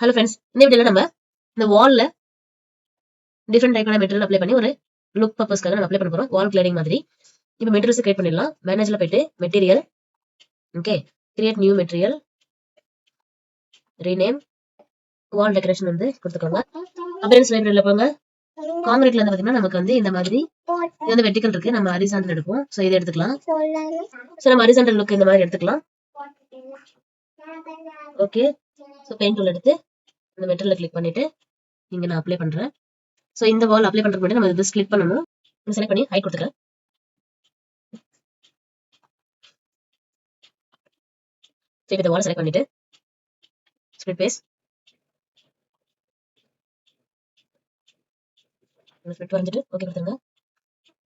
Hello friends, இந்த வீடியோல நம்ம இந்த வால்ல டிஃப்ரெண்ட் டைப்பான மெட்டீரியல் அப்ளை பண்ணி ஒரு லுக் பர்பஸ்க்காக நம்ம அப்ளை பண்ண போறோம். வால் கிளேடிங் மாதிரி. இப்போ மெட்டீரியல்ஸ் கிரியேட் பண்ணிடலாம். மேனேஜ்ல போயிட்டு material, okay, create new material, rename, wall decoration வந்து கொடுத்துக்கோங்க. அப்பியரன்ஸ் லைப்ரரியில போங்க. காங்கிரீட்ல வந்து பாத்தீங்கன்னா நமக்கு வந்து இந்த மாதிரி இது வந்து வெர்டிகல் இருக்கு. நம்ம ஹரிசாண்டல் எடுப்போம். ஸோ இதை எடுத்துக்கலாம். ஸோ நம்ம ஹரிசாண்டல் லுக் இந்த மாதிரி எடுத்துக்கலாம். ஓகே, ஸோ பெயிண்ட் டூல் எடுத்து இந்த மெட்டீரியல் கிளிக் பண்ணிட்டு இங்க நான் அப்ளை பண்றேன். ஸோ இந்த வால் அப்ளை பண்றதுக்கு முன்னாடி நம்ம இது கிளிக் பண்ணணும். செலக்ட் பண்ணி ஹைட் கொடுத்துக்கிறேன். ஸோ இப்போ இந்த வால் செலக்ட் பண்ணிட்டு ஸ்ப்ளிட் பேஸ் ஸ்ப்ளிட் வரைஞ்சிட்டு ஓகே கொடுத்துருங்க.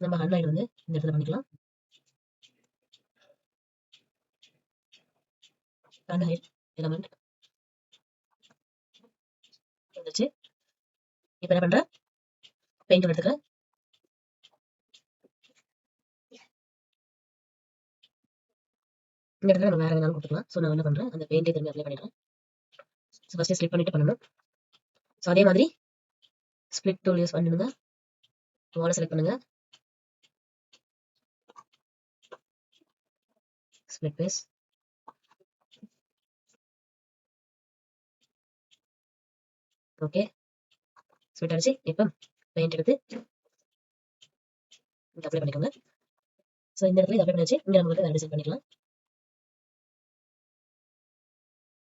நம்ம ஹண்ட்லைன் வந்து இந்த இடத்துல பண்ணிக்கலாம். ஹண்ட் ஹைட் எலமெண்ட் வந்துச்சு. இப்போ என்ன பண்றேன், பெயிண்ட் எடுத்துக்கிறேன். இந்த இடத்துல நம்ம வேற வேணாலும் கொடுத்துக்கலாம். ஸோ நான் என்ன பண்றேன், அந்த பெயிண்டை திரும்பி அப்ளை பண்ணிடுறேன். ஸோ ஃபர்ஸ்ட் ஸ்லிப் பண்ணிட்டு பண்ணணும். ஸோ அதே மாதிரி ஸ்ப்ளிட் டூல் யூஸ் பண்ணுங்க. வாலை செலக்ட் பண்ணுங்க. ஸ்ப்ளிட் பேஸ் ஓகே ஸ்ப்ளிட் அடிச்சு இப்போ பெயிண்ட் எடுத்து அப்ளை பண்ணிக்கோங்க. ஸோ இந்த இடத்துல அப்ளை பண்ணிச்சு. இங்க நம்ம வந்து வேற டிசைன் பண்ணிக்கலாம்.